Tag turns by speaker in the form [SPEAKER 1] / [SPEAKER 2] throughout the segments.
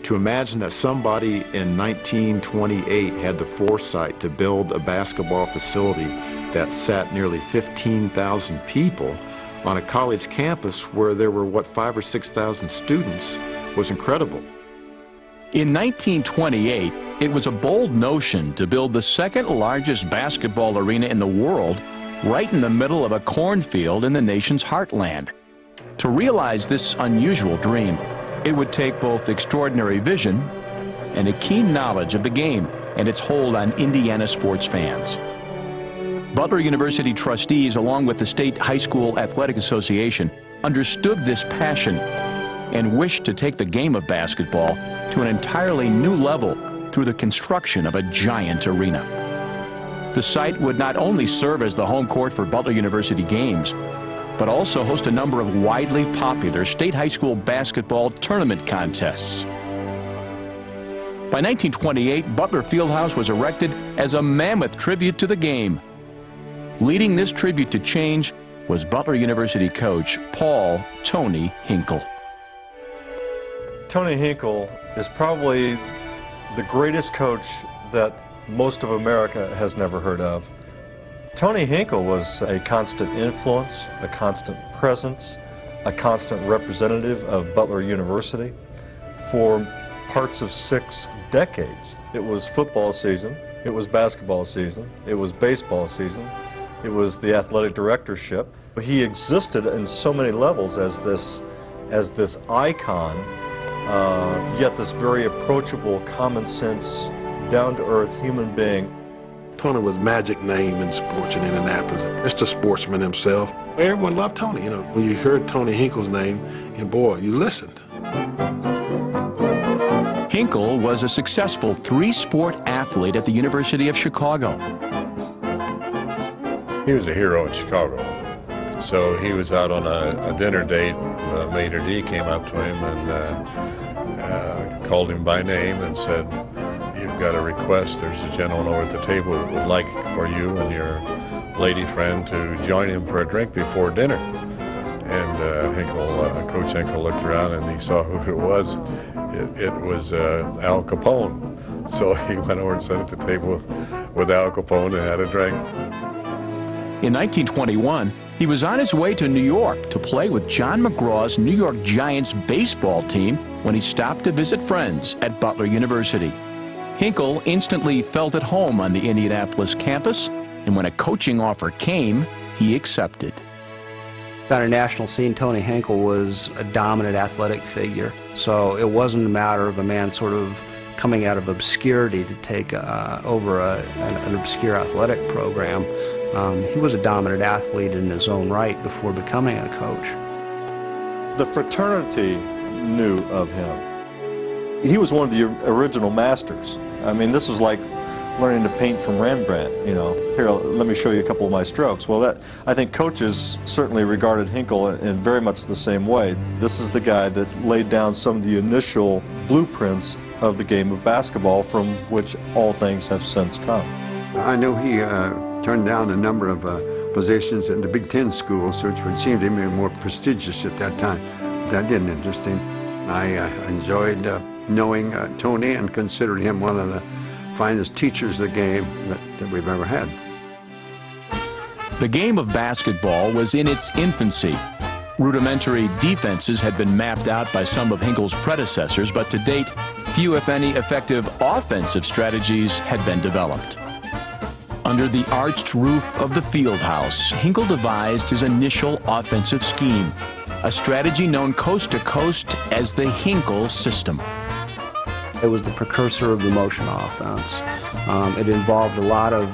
[SPEAKER 1] To imagine that somebody in 1928 had the foresight to build a basketball facility that sat nearly 15,000 people on a college campus where there were, what, 5,000 or 6,000 students was incredible.
[SPEAKER 2] In 1928, it was a bold notion to build the second largest basketball arena in the world right in the middle of a cornfield in the nation's heartland. To realize this unusual dream, it would take both extraordinary vision and a keen knowledge of the game and its hold on Indiana sports fans. Butler University trustees, along with the State High School Athletic Association, understood this passion and wished to take the game of basketball to an entirely new level through the construction of a giant arena. The site would not only serve as the home court for Butler University games, but also host a number of widely popular state high school basketball tournament contests. By 1928, Butler Fieldhouse was erected as a mammoth tribute to the game. Leading this tribute to change was Butler University coach Paul "Tony" Hinkle.
[SPEAKER 3] Tony Hinkle is probably the greatest coach that most of America has never heard of. Tony Hinkle was a constant influence, a constant presence, a constant representative of Butler University for parts of 6 decades. It was football season, it was basketball season, it was baseball season, it was the athletic directorship. He existed in so many levels as this icon, yet this very approachable, common sense, down-to-earth human being.
[SPEAKER 4] Tony was magic name in sports in Indianapolis. It's the sportsman himself. Everyone loved Tony. You know, when you heard Tony Hinkle's name, and boy, you listened.
[SPEAKER 2] Hinkle was a successful 3-sport athlete at the University of Chicago.
[SPEAKER 5] He was a hero in Chicago. So he was out on a dinner date. Mater D came up to him and called him by name and said, "You've got a request. There's a gentleman over at the table who would like for you and your lady friend to join him for a drink before dinner." And Coach Hinkle looked around and he saw who it was. It was Al Capone. So he went over and sat at the table with Al Capone and had a drink.
[SPEAKER 2] In 1921, he was on his way to New York to play with John McGraw's New York Giants baseball team when he stopped to visit friends at Butler University. Hinkle instantly felt at home on the Indianapolis campus, and when a coaching offer came, he accepted.
[SPEAKER 6] On a national scene, Tony Hinkle was a dominant athletic figure, so it wasn't a matter of a man sort of coming out of obscurity to take over an obscure athletic program. He was a dominant athlete in his own right before becoming a coach.
[SPEAKER 3] The fraternity knew of him. He was one of the original masters. I mean, this was like learning to paint from Rembrandt, you know. Here, let me show you a couple of my strokes. Well, I think coaches certainly regarded Hinkle in very much the same way. This is the guy that laid down some of the initial blueprints of the game of basketball from which all things have since come.
[SPEAKER 7] I know he turned down a number of positions in the Big Ten schools, which would seem to me more prestigious at that time. That didn't interest him. I enjoyed knowing Tony and considered him one of the finest teachers of the game that we've ever had.
[SPEAKER 2] The game of basketball was in its infancy. Rudimentary defenses had been mapped out by some of Hinkle's predecessors, but to date, few, if any, effective offensive strategies had been developed. Under the arched roof of the Fieldhouse, Hinkle devised his initial offensive scheme, a strategy known coast to coast as the Hinkle system.
[SPEAKER 6] It was the precursor of the motion offense. It involved a lot of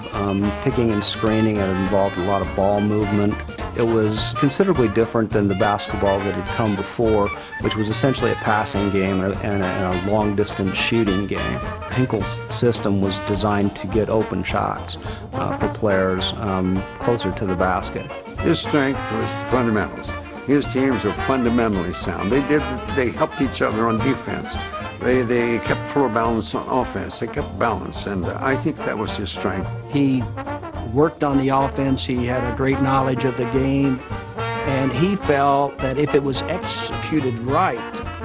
[SPEAKER 6] picking and screening, and it involved a lot of ball movement. It was considerably different than the basketball that had come before, which was essentially a passing game and a long-distance shooting game. Hinkle's system was designed to get open shots for players closer to the basket.
[SPEAKER 7] His strength was fundamentals. His teams were fundamentally sound. They helped each other on defense. They kept floor balance on offense. They kept balance, and I think that was his strength.
[SPEAKER 8] He worked on the offense. He had a great knowledge of the game, and he felt that if it was executed right,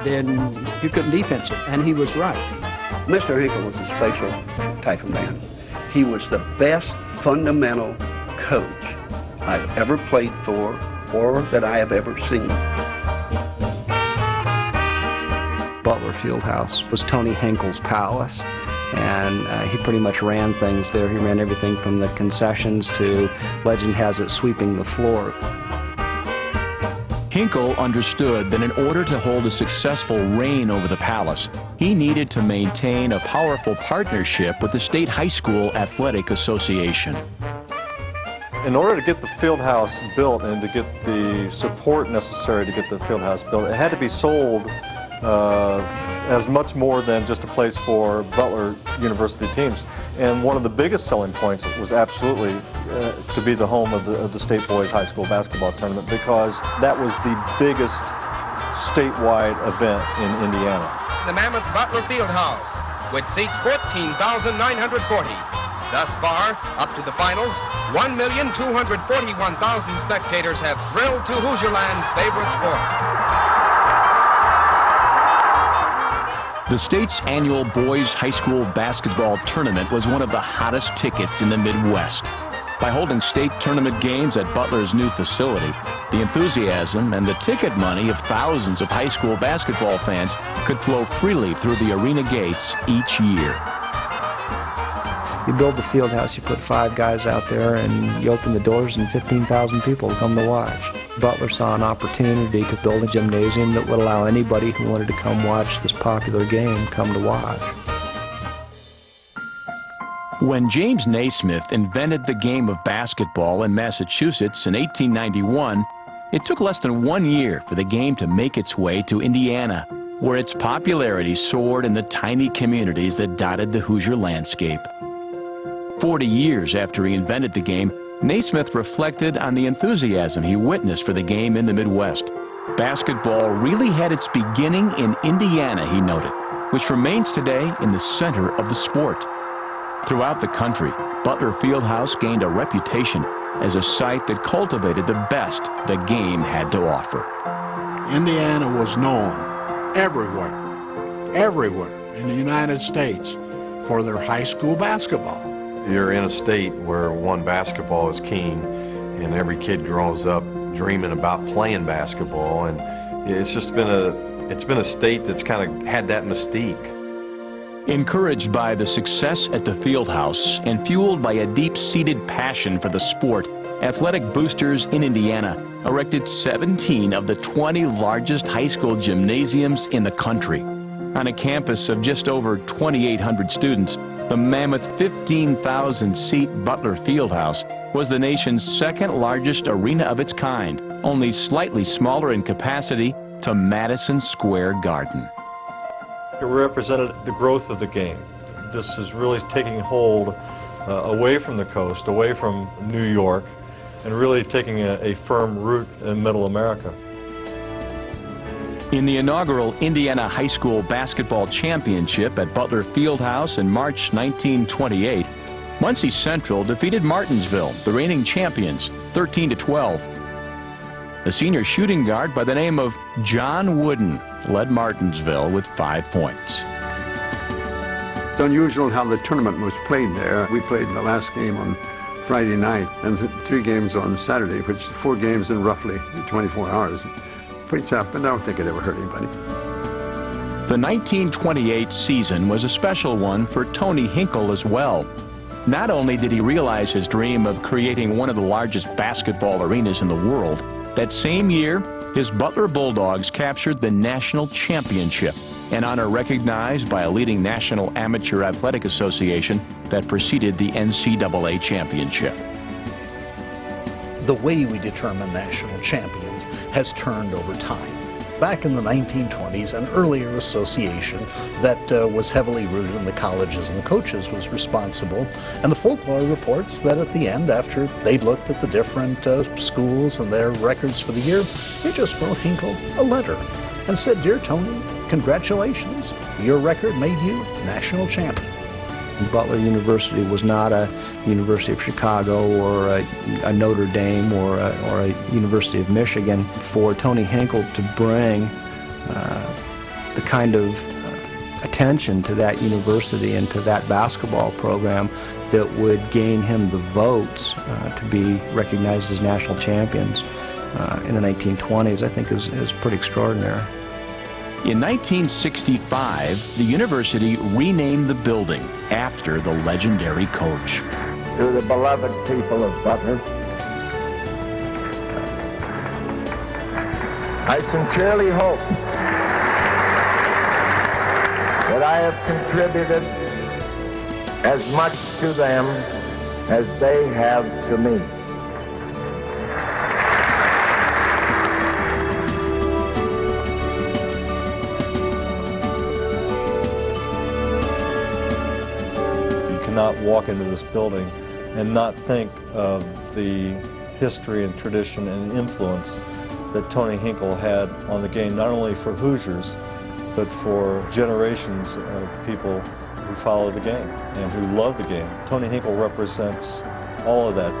[SPEAKER 8] then you couldn't defense it, and he was right.
[SPEAKER 9] Mr. Hinkle was a special type of man. He was the best fundamental coach I've ever played for or that I have ever seen.
[SPEAKER 6] Butler Fieldhouse was Tony Hinkle's palace, and he pretty much ran things there. He ran everything from the concessions to, legend has it, sweeping the floor.
[SPEAKER 2] Hinkle understood that in order to hold a successful reign over the palace, he needed to maintain a powerful partnership with the State High School Athletic Association.
[SPEAKER 3] In order to get the field house built and to get the support necessary to get the field house built, it had to be sold as much more than just a place for Butler University teams. And one of the biggest selling points was absolutely to be the home of the State Boys High School Basketball Tournament, because that was the biggest statewide event in Indiana.
[SPEAKER 10] The mammoth Butler Fieldhouse, which seats 14,940. Thus far, up to the finals, 1,241,000 spectators have thrilled to Hoosierland's favorite sport.
[SPEAKER 2] The state's annual boys high school basketball tournament was one of the hottest tickets in the Midwest. By holding state tournament games at Butler's new facility, the enthusiasm and the ticket money of thousands of high school basketball fans could flow freely through the arena gates each year.
[SPEAKER 6] You build the field house, you put 5 guys out there, and you open the doors and 15,000 people come to watch. Butler saw an opportunity to build a gymnasium that would allow anybody who wanted to come watch this popular game come to watch.
[SPEAKER 2] When James Naismith invented the game of basketball in Massachusetts in 1891, it took less than 1 year for the game to make its way to Indiana, where its popularity soared in the tiny communities that dotted the Hoosier landscape. 40 years after he invented the game, Naismith reflected on the enthusiasm he witnessed for the game in the Midwest. Basketball really had its beginning in Indiana, he noted, which remains today in the center of the sport. Throughout the country, Butler Fieldhouse gained a reputation as a site that cultivated the best the game had to offer.
[SPEAKER 11] Indiana was known everywhere in the United States for their high school basketball.
[SPEAKER 1] You're in a state where one, basketball is king, and every kid grows up dreaming about playing basketball, and it's just been a state that's kind of had that mystique.
[SPEAKER 2] Encouraged by the success at the Fieldhouse and fueled by a deep-seated passion for the sport, athletic boosters in Indiana erected 17 of the 20 largest high school gymnasiums in the country. On a campus of just over 2,800 students, the mammoth 15,000-seat Butler Fieldhouse was the nation's second largest arena of its kind, only slightly smaller in capacity to Madison Square Garden.
[SPEAKER 3] It represented the growth of the game. This is really taking hold away from the coast, away from New York, and really taking a firm root in Middle America.
[SPEAKER 2] In the inaugural Indiana High School Basketball Championship at Butler Fieldhouse in March 1928, Muncie Central defeated Martinsville, the reigning champions, 13-12. A senior shooting guard by the name of John Wooden led Martinsville with 5 points.
[SPEAKER 7] It's unusual how the tournament was played there. We played the last game on Friday night and 3 games on Saturday, which 4 games in roughly 24 hours. Pretty tough, but I don't think it ever hurt anybody.
[SPEAKER 2] The 1928 season was a special one for Tony Hinkle as well. Not only did he realize his dream of creating one of the largest basketball arenas in the world, that same year, his Butler Bulldogs captured the national championship, an honor recognized by a leading national amateur athletic association that preceded the NCAA championship.
[SPEAKER 12] The way we determine national champions has turned over time. Back in the 1920s, an earlier association that was heavily rooted in the colleges and the coaches was responsible. And the folklore reports that at the end, after they'd looked at the different schools and their records for the year, they just wrote Hinkle a letter and said, "Dear Tony, congratulations, your record made you national champion."
[SPEAKER 6] Butler University was not a University of Chicago or a Notre Dame or a University of Michigan. For Tony Hinkle to bring the kind of attention to that university and to that basketball program that would gain him the votes to be recognized as national champions in the 1920s, I think is pretty extraordinary.
[SPEAKER 2] In 1965, the university renamed the building after the legendary coach.
[SPEAKER 13] To the beloved people of Butler, I sincerely hope that I have contributed as much to them as they have to me.
[SPEAKER 3] You cannot walk into this building and not think of the history and tradition and influence that Tony Hinkle had on the game, not only for Hoosiers, but for generations of people who follow the game and who love the game. Tony Hinkle represents all of that.